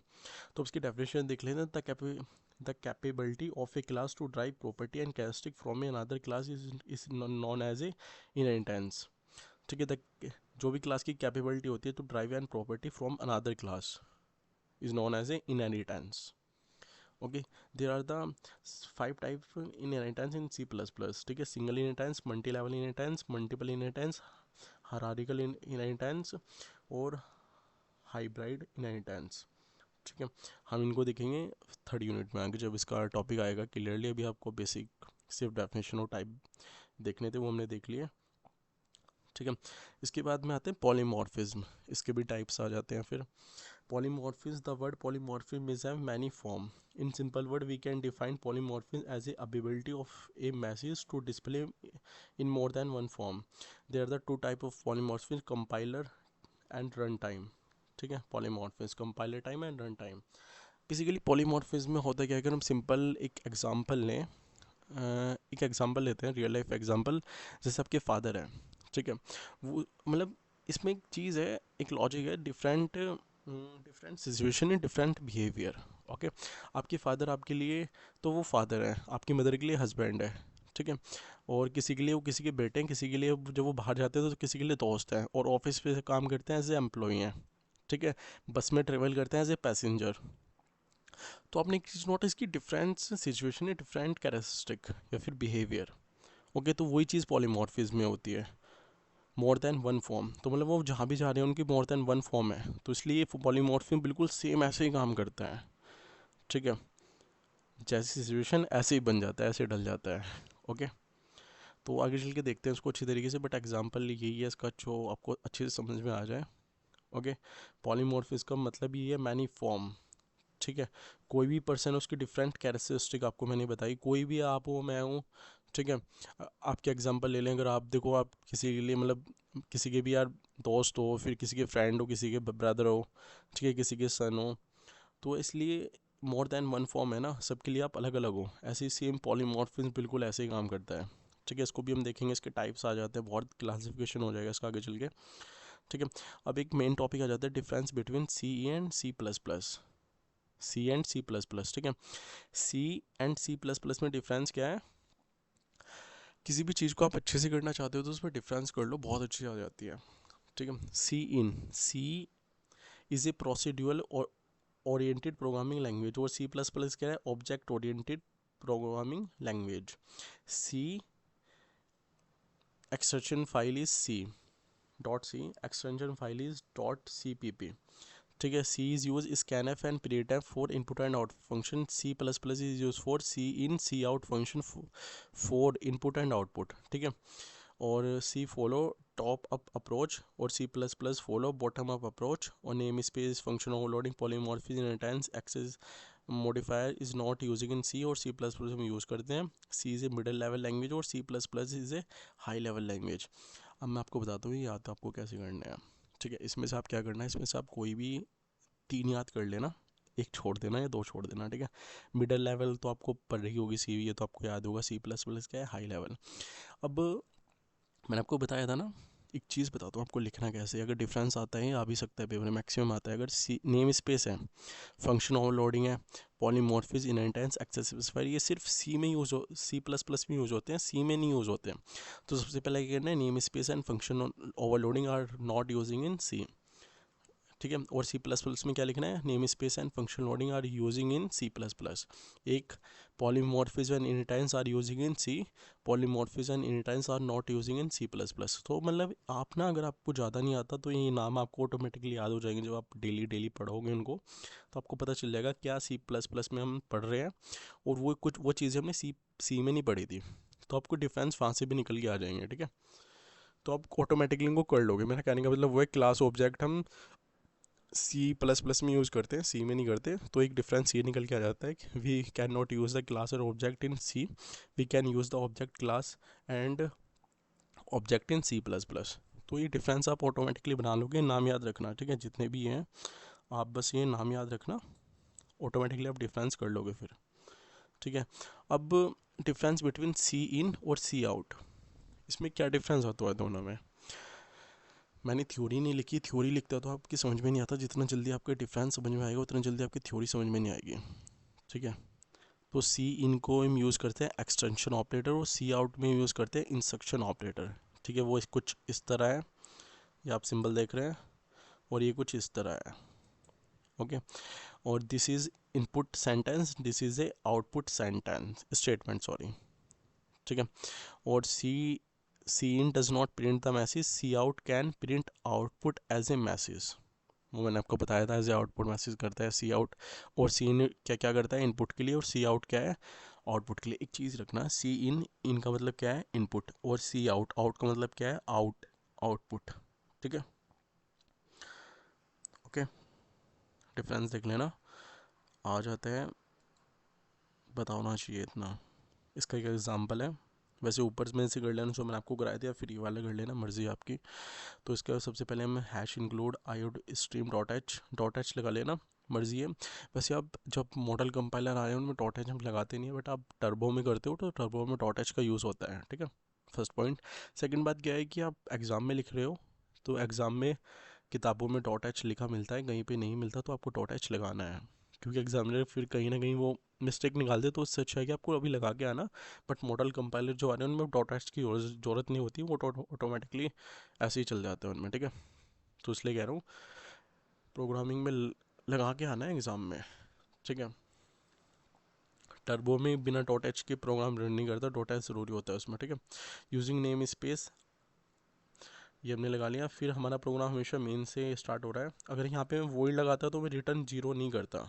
तो उसकी डेफिनेशन देख लेते हैं। The capability of a class to drive property and characteristic from a another class is known as a inheritance, ठीक है। जो भी क्लास की कैपेबिलिटी होती है to drive an property from another class is known as a inheritance, okay. There are the 5 type in inheritance in C++, ठीक है। Single inheritance, multi level inheritance, multiple inheritance, hierarchical inheritance और हाइब्रिड इनहेरिटेंस, ठीक है। हम इनको देखेंगे थर्ड यूनिट में आगे जब इसका टॉपिक आएगा क्लियरली। अभी आपको बेसिक सिर्फ डेफिनेशन और टाइप देखने थे, वो हमने देख लिया, ठीक है। इसके बाद में आते हैं पॉलीमॉर्फिज्म, इसके भी टाइप्स आ जाते हैं फिर। Polymorphism, the word polymorphism is have many form. In simple word, we can define polymorphism as a ability of a message to display in more than one form. There are the 2 type of polymorphism, compiler and runtime, ठीक है। polymorphism, compiler time and runtime. Basically polymorphism में होता क्या है, अगर हम सिंपल एक एग्जांपल लें, एक एग्जांपल लेते हैं, रियल लाइफ एग्जांपल, जैसे आपके फादर हैं, ठीक है। वो मतलब इसमें एक चीज़ है, एक लॉजिक है, डिफरेंट डिफरेंट सिचुएशन है, डिफरेंट बिहेवियर, ओके। आपके फादर आपके लिए तो वो फादर है, आपकी मदर के लिए हस्बैंड है, ठीक है। और किसी के लिए वो किसी के बेटे हैं, किसी के लिए जब वो बाहर जाते हैं तो किसी के लिए दोस्त हैं, और ऑफिस पे काम करते हैं एज ए एम्प्लॉई हैं, ठीक है। बस में ट्रेवल करते हैं एज ए पैसेंजर। तो आपने एक चीज़ नोटिस की, डिफरेंट सिचुएशन है, डिफरेंट कैरेक्टरिस्टिक या फिर बिहेवियर, ओके। तो वही चीज़ पॉलीमॉर्फिज्म में होती है, मोर देन वन फॉर्म। तो मतलब वो जहाँ भी जा रहे हैं उनकी मोर देन वन फॉर्म है, तो इसलिए पॉलीमॉर्फिज्म बिल्कुल सेम ऐसे ही काम करता है, ठीक है। जैसी सिचुएशन ऐसे ही बन जाता है, ऐसे डल जाता है, ओके। तो आगे चल के देखते हैं उसको अच्छी तरीके से, बट एग्जांपल यही है इसका जो आपको अच्छे से समझ में आ जाए, ओके। पॉलीमॉर्फिज्म का मतलब ये है मैनी फॉर्म, ठीक है। कोई भी पर्सन, उसकी डिफरेंट कैरेक्टरिस्टिक आपको मैंने बताई, कोई भी आप हो मैं हूँ, ठीक है। आपके एग्जांपल ले लें, अगर आप देखो आप किसी के लिए मतलब किसी के भी यार दोस्त हो, फिर किसी के फ्रेंड हो, किसी के ब्रदर हो, ठीक है, किसी के सन हो, तो इसलिए मोर देन वन फॉर्म है ना, सबके लिए आप अलग अलग हो। ऐसे ही सेम पॉलीमॉर्फिज्म बिल्कुल ऐसे ही काम करता है, ठीक है। इसको भी हम देखेंगे, इसके टाइप्स आ जाते हैं, बहुत क्लासिफिकेशन हो जाएगा इसका आगे चल के, ठीक है। अब एक मेन टॉपिक आ जाता है, difference between C and C++। C and C plus plus, ठीक है। C and C plus plus में डिफरेंस क्या है? किसी भी चीज़ को आप अच्छे से करना चाहते हो तो उसमें डिफरेंस कर लो, बहुत अच्छी आ जाती है, ठीक है। सी इज़ ए प्रोसीड्यूरल और ओरिएंटेड प्रोग्रामिंग लैंग्वेज, और सी प्लस प्लस क्या है? Object oriented programming language. C extension file is C dot C, extension file is dot C P P, ठीक है। C is use scanf and printf for input and out function. C plus plus is use for C in C out function for input and output, ठीक है। और C follow top up approach, और C plus plus follow bottom up approach, और name space function overloading polymorphism inheritance access modifier is not using in C, और सी प्लस प्लस हम यूज़ करते हैं। C is a middle level language और C plus plus is a high level language. अब मैं आपको बताता हूँ याद आपको कैसे करना है, ठीक है। इसमें से आप क्या करना है, इसमें से आप कोई भी 3 याद कर लेना, एक छोड़ देना या 2 छोड़ देना, ठीक है। मिडिल लेवल तो आपको पढ़ रही होगी सी, ये तो आपको याद होगा। सी प्लस प्लस क्या है? High level. अब मैंने आपको बताया था ना, एक चीज़ बताता हूँ आपको लिखना कैसे। अगर डिफरेंस आता है, आ भी सकता है पेपर में, मैक्सिमम आता है। अगर सी नेम स्पेस है, फंक्शन ओवरलोडिंग है, पॉलीमॉर्फिज्म इनहेरिटेंस एक्सेस स्पेसिफायर, ये सिर्फ सी में यूज़ हो, सी प्लस प्लस में यूज़ होते हैं, सी में नहीं यूज़ होते हैं। तो सबसे पहले क्या करना है? Name space and function overloading are not using in C, ठीक है। और सी प्लस प्लस में क्या लिखना है? Name space and function loading are using in C plus plus. एक polymorphism and inheritance are using in C, polymorphism and inheritance are not using in C plus plus. तो मतलब आप ना, अगर आपको ज़्यादा नहीं आता तो ये नाम आपको ऑटोमेटिकली याद हो जाएंगे। जब आप डेली डेली पढ़ोगे उनको तो आपको पता चल जाएगा क्या सी प्लस प्लस में हम पढ़ रहे हैं, और वो चीज़ें हमने सी में नहीं पढ़ी थी। तो आपको डिफरेंस वहाँ से भी निकल के आ जाएंगे, ठीक है। तो आप ऑटोमेटिकली इनको कर लोगे। मेरा कहने का मतलब वो है, क्लास ऑब्जेक्ट हम सी प्लस प्लस में यूज़ करते हैं, सी में नहीं करते। तो एक डिफरेंस ये निकल के आ जाता है कि we can not use the class और object in C, we can use the object class and object in C plus plus. तो ये डिफरेंस आप ऑटोमेटिकली बना लोगे। नाम याद रखना, ठीक है, जितने भी हैं आप बस ये नाम याद रखना, ऑटोमेटिकली आप डिफरेंस कर लोगे फिर, ठीक है। अब डिफरेंस बिटवीन सी इन और सी आउट, इसमें क्या डिफरेंस होता है दोनों में? मैंने थ्योरी नहीं लिखी, थ्योरी लिखता तो आपकी समझ में नहीं आता। जितना जल्दी आपका डिफरेंस समझ में आएगा उतना जल्दी आपकी थ्योरी समझ में नहीं आएगी, ठीक है। तो सी इन को हम यूज़ करते हैं एक्सटेंशन ऑपरेटर, और सी आउट में यूज़ करते हैं इंस्ट्रक्शन ऑपरेटर, ठीक है। वो कुछ इस तरह है, ये आप सिंबल देख रहे हैं, और ये कुछ इस तरह है, ओके। और this is input sentence, this is a output sentence statement, sorry, ठीक है। और C in does not print the message, C out can print output as a message. वो मैंने आपको बताया था, एज ए आउटपुट मैसेज करता है सी आउट। और सी इन क्या क्या करता है? इनपुट के लिए, और सी आउट क्या है? आउटपुट के लिए। एक चीज़ रखना, सी इन का मतलब क्या है? इनपुट, और सी आउट का मतलब क्या है? आउटपुट, ठीक है, ओके। डिफरेंस देख लेना, आ जाते हैं, बताना चाहिए इतना। इसका एक एग्जांपल है, वैसे ऊपर में से कर लेना जो मैंने आपको कराया था, या फिर ये वाला कर लेना, मर्जी आपकी। तो इसका सबसे पहले हम hash include आयोड stream dot H लगा लेना, मर्जी है। वैसे आप जब मॉडल कंपाइलर आए हैं उनमें डॉट एच हम लगाते नहीं है, बट आप टर्बो में करते हो तो टर्बो में डॉट एच का यूज़ होता है, ठीक है। First point. सेकंड बात क्या है कि आप एग्ज़ाम में लिख रहे हो, तो एग्ज़ाम में किताबों में डॉट एच लिखा मिलता है, कहीं पे नहीं मिलता, तो आपको डॉट एच लगाना है, क्योंकि एग्जामिनर फिर कहीं ना कहीं वो मिस्टेक निकाल दे। तो उससे अच्छा है कि आपको अभी लगा के आना। बट मॉडल कंपाइलर जो आ रहे हैं उनमें डॉट एच की ज़रूरत नहीं होती, वो ऑटोमेटिकली ऐसे ही चल जाते हैं उनमें, ठीक है। तो इसलिए कह रहा हूँ प्रोग्रामिंग में लगा के आना है एग्ज़ाम में, ठीक है। टर्बो में बिना डॉट एच के प्रोग्राम रन नहीं करता, डॉट एच ज़रूरी होता है उसमें, ठीक है। यूजिंग नेम स्पेस, ये हमने लगा लिया। फिर हमारा प्रोग्राम हमेशा मेन से स्टार्ट हो रहा है। अगर यहाँ पे मैं वॉइड लगाता तो मैं रिटर्न जीरो नहीं करता,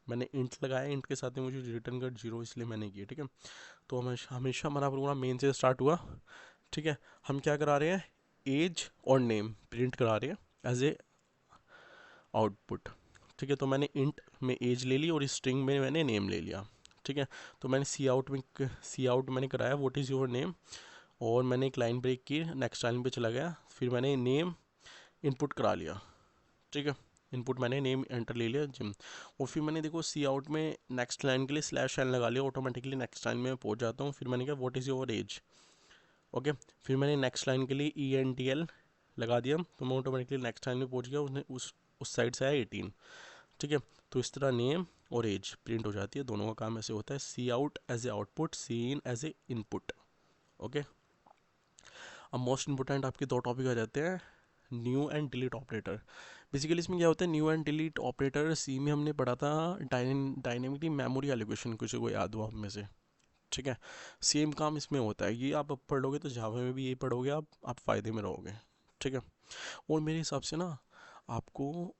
मैंने इंट लगाया, इंट के साथ में मुझे रिटर्न कर जीरो, इसलिए मैंने किया, ठीक है। तो हमेशा हमेशा हमारा प्रोग्राम मेन से स्टार्ट हुआ, ठीक है। हम क्या करा रहे हैं? एज और नेम प्रिंट करा रहे हैं एज ए आउटपुट, ठीक है। तो मैंने इंट में एज ले ली और स्ट्रिंग में मैंने नेम ले लिया, ठीक है। तो मैंने सी आउट मैंने कराया व्हाट इज़ योर नेम, और मैंने एक लाइन ब्रेक की, नेक्स्ट लाइन पे चला गया, फिर मैंने नेम इनपुट करा लिया, ठीक है। इनपुट मैंने नेम एंटर ले लिया जिम, और फिर मैंने देखो सी आउट में नेक्स्ट लाइन के लिए स्लैश एन लगा लिया, ऑटोमेटिकली नेक्स्ट लाइन में पहुंच जाता हूँ। फिर मैंने कहा what is your age, okay. फिर मैंने नेक्स्ट लाइन के लिए ई एन टी एल लगा दिया, तो मैं ऑटोमेटिकली नेक्स्ट लाइन में पहुंच गया। उसने उस साइड से आया 18, ठीक है। तो इस तरह नेम और एज प्रिंट हो जाती है। दोनों का काम ऐसे होता है, C out as a output, C in as a input. Okay, अब मोस्ट इंपॉर्टेंट आपके दो टॉपिक आ जाते हैं, new and delete operator. Basically इसमें क्या होता है, new and delete operator C में हमने पढ़ा था डायनेमिकली मेमोरी एलोकेशन, किसी को याद हो आप में से? ठीक है, सेम काम इसमें होता है, ये आप अब पढ़ लोगे तो जावा में भी यही पढ़ोगे आप फ़ायदे में रहोगे। ठीक है, और मेरे हिसाब से ना आपको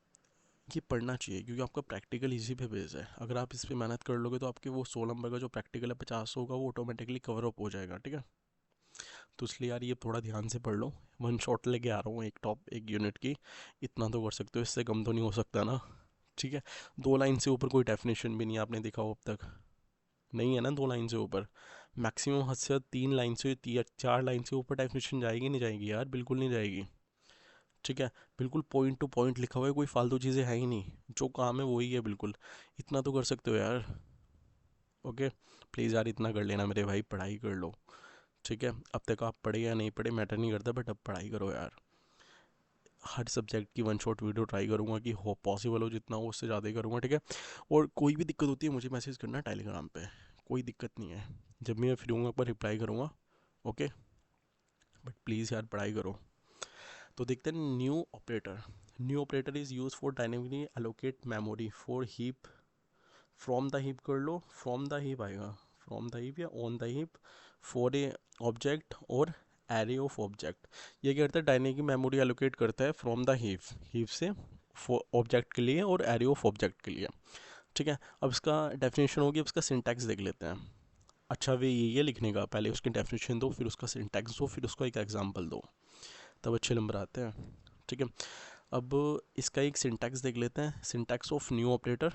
ये पढ़ना चाहिए, क्योंकि आपका प्रैक्टिकल इसी पे बेस है। अगर आप इस पर मेहनत कर लोगे तो आपके वो 16 नंबर का जो प्रैक्टिकल है 50 होगा, वो ऑटोमेटिकली कवर अप हो जाएगा। ठीक है, तो इसलिए यार ये थोड़ा ध्यान से पढ़ लो। वन शॉट लेके आ रहा हूँ, एक यूनिट की, इतना तो कर सकते हो, इससे कम तो नहीं हो सकता ना। ठीक है, 2 लाइन से ऊपर कोई डेफिनेशन भी नहीं आपने देखा हो अब तक, नहीं है ना? 2 लाइन से ऊपर मैक्सिमम हद से 3 लाइन से 4 लाइन से ऊपर डेफिनेशन जाएगी नहीं जाएगी यार? बिल्कुल नहीं जाएगी। ठीक है, बिल्कुल पॉइंट टू पॉइंट लिखा हुआ है, कोई फालतू चीज़ें है ही नहीं, जो काम है वही है बिल्कुल। इतना तो कर सकते हो यार। ओके, प्लीज़ यार इतना कर लेना मेरे भाई, पढ़ाई कर लो। ठीक है, अब तक आप पढ़े या नहीं पढ़े मैटर नहीं करता, बट अब पढ़ाई करो यार। हर सब्जेक्ट की वन शॉट वीडियो ट्राई करूँगा कि हो पॉसिबल हो, जितना हो उससे ज़्यादा ही करूँगा। ठीक है, और कोई भी दिक्कत होती है मुझे मैसेज करना टेलीग्राम पे, कोई दिक्कत नहीं है, जब मैं फ्री हूँगा एक बार रिप्लाई करूँगा। ओके, बट प्लीज़ यार पढ़ाई करो। तो देखते हैं new operator. New operator is use for dynamically allocate memory for heap, from the heap कर लो, फ्रॉम द हीप आएगा, फ्रॉम द हीप या on the heap, for a object और एरे ऑफ ऑब्जेक्ट। ये क्या करता है, डायनेमिक मेमोरी एलोकेट करता है फ्रॉम द हीप से ऑब्जेक्ट के लिए और एरे ऑफ ऑब्जेक्ट के लिए। ठीक है, अब इसका डेफिनेशन होगी, अब इसका सिंटैक्स देख लेते हैं। अच्छा वे ये लिखने का, पहले उसकी डेफिनेशन दो, फिर उसका सिंटैक्स दो, फिर उसका एक एग्जांपल दो, तब अच्छे नंबर आते हैं। ठीक है, अब इसका एक सिंटैक्स देख लेते हैं, सिंटैक्स ऑफ न्यू ऑपरेटर।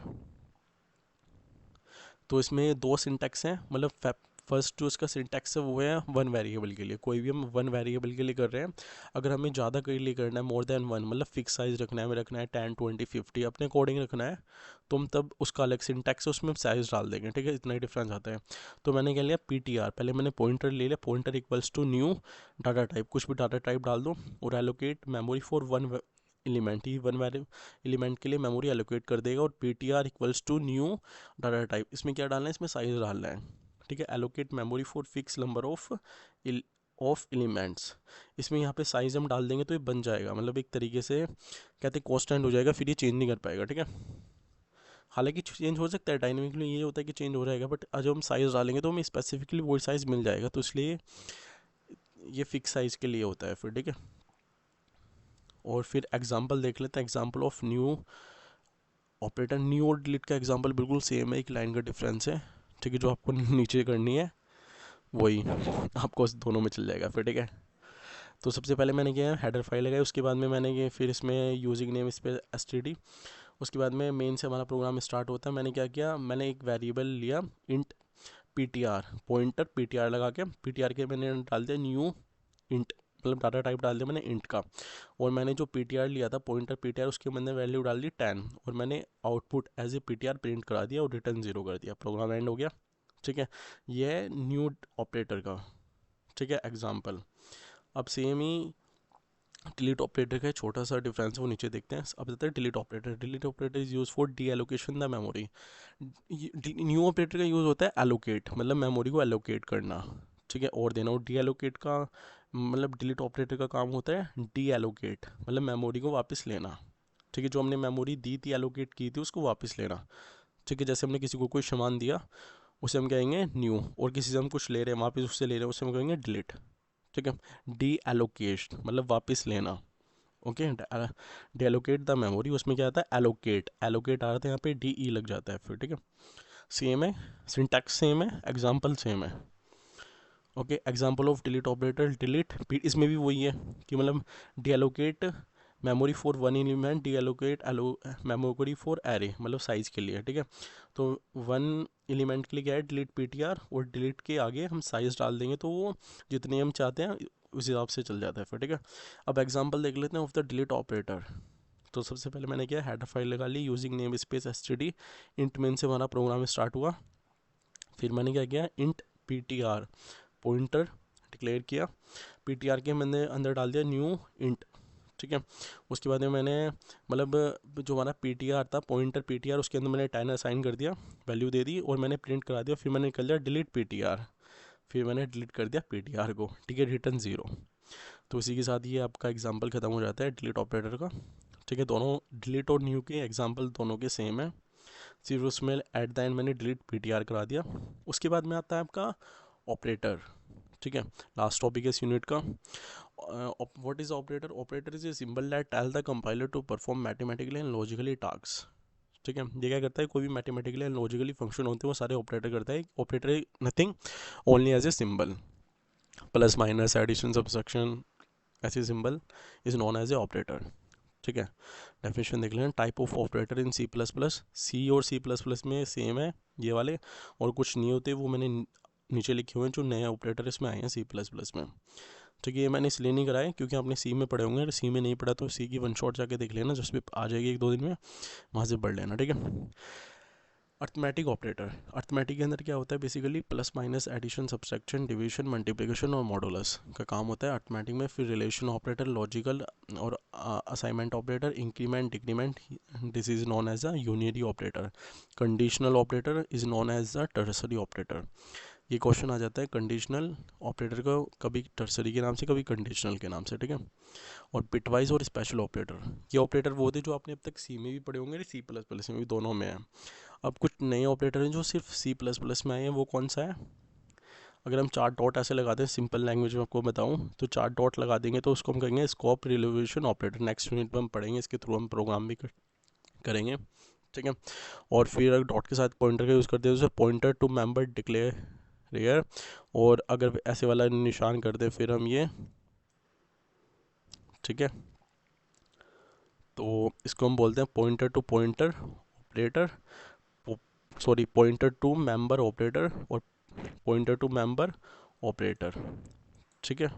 तो इसमें 2 सिंटैक्स हैं, मतलब फर्स्ट जो इसका सिंटैक्स है वो है वन वेरिएबल के लिए, कोई भी हम वन वेरिएबल के लिए कर रहे हैं। अगर हमें ज़्यादा के लिए करना है, मोर देन वन, मतलब फिक्स साइज़ रखना है, हमें रखना है 10 20 50 अपने अकॉर्डिंग रखना है, तो हम तब उसका अलग सिंटैक्स है, उसमें हम साइज़ डाल देंगे। ठीक है, इतना ही डिफरेंस आता है। तो मैंने क्या लिया, PTR, पहले मैंने पॉइंटर ले लिया, pointer equals to new data type, कुछ भी डाटा टाइप डाल दो, और allocate memory for one element, ही वन एलिमेंट के लिए मेमोरी एलोकेट कर देगा, और PTR equals to new data type, इसमें क्या डालना है, इसमें साइज डालना है। ठीक है, allocate memory for fix number of elements, इसमें यहाँ पे साइज हम डाल देंगे तो ये बन जाएगा, मतलब एक तरीके से कहते हैं कॉन्स्टेंट हो जाएगा, फिर ये चेंज नहीं कर पाएगा। ठीक है, हालांकि चेंज हो सकता है, डायनेमिकली ये होता है कि चेंज हो जाएगा, बट जब हम साइज़ डालेंगे तो हमें स्पेसिफिकली वही साइज़ मिल जाएगा, तो इसलिए ये फिक्स साइज़ के लिए होता है फिर। ठीक है, और फिर एग्जांपल देख लेते हैं, example of new operator. New और डिलीट का एग्जांपल बिल्कुल सेम है, एक लाइन का डिफरेंस है। ठीक है, जो आपको नीचे करनी है वही आपको दोनों में चल जाएगा फिर। ठीक है, तो सबसे पहले मैंने किया हेडर फाइल लगाई, उसके बाद में मैंने ये फिर इसमें यूजिंग नेम इस पर std, उसके बाद में मेन से हमारा प्रोग्राम स्टार्ट होता है। मैंने क्या किया, मैंने एक वेरिएबल लिया इंट PTR, पॉइंटर PTR लगा के, PTR के मैंने डाल दिया न्यू इंट, मतलब डाटा टाइप डाल दिया मैंने इंट का, और मैंने जो PTR लिया था पॉइंटर PTR, उसके मैंने वैल्यू डाल दी 10, और मैंने output as a PTR print करा दिया और रिटर्न 0 कर दिया, प्रोग्राम एंड हो गया। ठीक है, ये है न्यू ऑपरेटर का। ठीक है, एग्जाम्पल। अब सेम ही डिलीट ऑपरेटर का छोटा सा डिफरेंस वो नीचे देखते हैं। अब देते हैं delete operator. Delete operator is use for D allocation the memory. New operator का यूज़ होता है एलोकेट, मतलब मेमोरी को एलोकेट करना। ठीक है, और देना। और डी एलोकेट का मतलब डिलीट ऑपरेटर का काम होता है डी एलोकेट, मतलब मेमोरी को वापस लेना। ठीक है, जो हमने मेमोरी दी थी एलोकेट की थी उसको वापस लेना। ठीक है, जैसे हमने किसी को कोई सामान दिया उसे हम कहेंगे न्यू, और किसी से हम कुछ ले रहे हैं वापस उससे ले रहे हैं उसे हम कहेंगे डिलीट। ठीक है, डी एलोकेट मतलब वापस लेना। Okay, D allocate the memory, उसमें क्या आता है एलोकेट, एलोकेट आ रहा था यहाँ पे DE लग जाता है फिर। ठीक है, सेम है, सिंटैक्स सेम है, एग्जाम्पल सेम है। Okay, example of delete operator, delete इसमें भी वही है कि मतलब D allocate memory for one element, D allocate memory for array, मतलब साइज़ के लिए। ठीक है, तो वन एलिमेंट के लिए क्या है डिलीट PTR, और डिलीट के आगे हम साइज़ डाल देंगे तो वो जितने हम चाहते हैं उस हिसाब से चल जाता है फिर। ठीक है, अब एग्जांपल देख लेते हैं ऑफ द डिलीट ऑपरेटर। तो सबसे पहले मैंने क्या हेडर फाइल लगा ली using name space std, int main से हमारा प्रोग्राम स्टार्ट हुआ। फिर मैंने क्या किया, इंट PTR पॉइंटर डिक्लेयर किया, PTR के मैंने अंदर डाल दिया न्यू इंट ठीक है। उसके बाद में मैंने मतलब जो हमारा पीटीआर था, पॉइंटर पीटीआर, उसके अंदर मैंने 10 असाइन कर दिया, वैल्यू दे दी और मैंने प्रिंट करा दिया। फिर मैंने कर लिया डिलीट पीटीआर, फिर मैंने डिलीट कर दिया पीटीआर को, ठीक है, रिटर्न 0। तो इसी के साथ ये आपका एग्जाम्पल ख़त्म हो जाता है डिलीट ऑपरेटर का। ठीक है, दोनों डिलीट और न्यू के एग्जाम्पल दोनों के सेम है, सिर्फ उसमें एट द एंड मैंने डिलीट पीटीआर करा दिया। उसके बाद में आता है आपका ऑपरेटर। ठीक है, लास्ट टॉपिक है इस यूनिट का। What is operator? Operator is a symbol that tell the compiler to perform mathematically and logically task. ठीक है, ये क्या करता है, कोई भी मैथमेटिकली एंड लॉजिकली फंक्शन होते हैं वो सारे ऑपरेटर करता है। Operator nothing only as a symbol, plus minus addition subtraction ऐसे symbol is known as a operator. ठीक है, डेफिनेशन देख लेना। Type of operator in C plus plus, C और सी प्लस प्लस में सेम है ये वाले, और कुछ नहीं होते वो मैंने नीचे लिखे हुए हैं जो नए ऑपरेटर इसमें आए हैं सी प्लस प्लस में। ठीक है, ये मैंने इसलिए नहीं कराया क्योंकि आपने सी में पढ़े होंगे, अगर सी में नहीं पढ़ा तो सी की वन शॉट जाके देख लेना, जिस पे आ जाएगी 1-2 दिन में, वहाँ से पढ़ लेना। ठीक है, अर्थमेटिक ऑपरेटर। अर्थमेटिक के अंदर क्या होता है, basically plus minus addition subtraction division multiplication और मॉडुलस का काम होता है अर्थमेटिक में। फिर रिलेशन ऑपरेटर, लॉजिकल और assignment operator, increment decrement, this is known as a unary operator. Conditional operator is known as a ternary operator. ये क्वेश्चन आ जाता है कंडीशनल ऑपरेटर को कभी टर्सरी के नाम से, कभी कंडीशनल के नाम से। ठीक है, और बिटवाइज और स्पेशल ऑपरेटर, ये ऑपरेटर वो होते हैं जो आपने अब तक सी में भी पढ़े होंगे, सी प्लस प्लस में भी, दोनों में है। अब कुछ नए ऑपरेटर हैं जो सिर्फ सी प्लस प्लस में आए हैं, वो कौन सा है? अगर हम 4 डॉट ऐसे लगाते हैं, सिंपल लैंग्वेज में आपको बताऊं तो 4 डॉट लगा देंगे तो उसको हम कहेंगे scope resolution operator. Next unit में हम पढ़ेंगे, इसके थ्रू हम प्रोग्राम भी करेंगे। ठीक है, और फिर अगर डॉट के साथ पॉइंटर का यूज़ करते हैं तो पॉइंटर टू मेंबर डिक्लेयर, और अगर ऐसे वाला निशान कर दे फिर हम ये, ठीक है, तो इसको हम बोलते हैं pointer to pointer operator, sorry pointer to member operator और पॉइंटर टू मेंबर ऑपरेटर। ठीक है,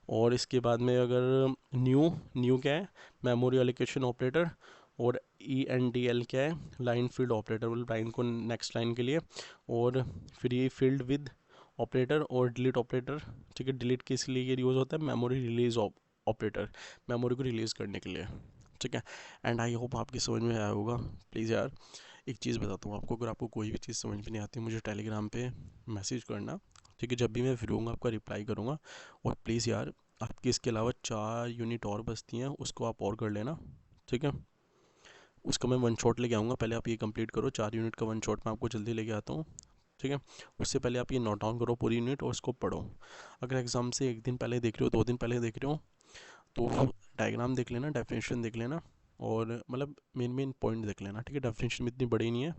और इसके बाद में अगर न्यू, न्यू क्या है, मेमोरी एलोकेशन ऑपरेटर, और ई एन डी एल क्या है, लाइन फील्ड ऑपरेटर, मतलब लाइन को नेक्स्ट लाइन के लिए, और फिर ये फील्ड विद ऑपरेटर और डिलीट ऑपरेटर। ठीक है, डिलीट किस लिए यूज़ होता है, मेमोरी रिलीज ऑपरेटर, मेमोरी को रिलीज़ करने के लिए। ठीक है, एंड आई होप आपकी समझ में आया होगा। प्लीज़ यार एक चीज़ बताता हूँ आपको, अगर आपको कोई भी चीज़ समझ में नहीं आती मुझे टेलीग्राम पे मैसेज करना। ठीक है, जब भी मैं फ्री होऊंगा आपका रिप्लाई करूँगा। और प्लीज़ यार आपकी इसके अलावा 4 यूनिट और बचती हैं, उसको आप और कर लेना। ठीक है, उसका मैं वन शॉट लेके आऊँगा, पहले आप ये कंप्लीट करो। 4 यूनिट का वन शॉट मैं आपको जल्दी लेके आता हूँ। ठीक है, उससे पहले आप ये नोट डाउन करो पूरी यूनिट और उसको पढ़ो। अगर एग्ज़ाम से 1 दिन पहले देख रहे हो, 2 दिन पहले देख रहे हो, तो डायग्राम देख लेना, डेफिनेशन देख लेना, और मतलब मेन मेन पॉइंट देख लेना। ठीक है, डेफिनेशन में इतनी बड़ी नहीं है।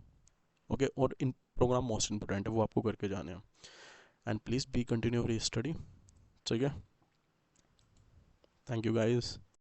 ओके, और इन प्रोग्राम मोस्ट इंपॉर्टेंट है, वो आपको करके जाने हैं। And please be continue your study. ठीक है, थैंक यू गाइस।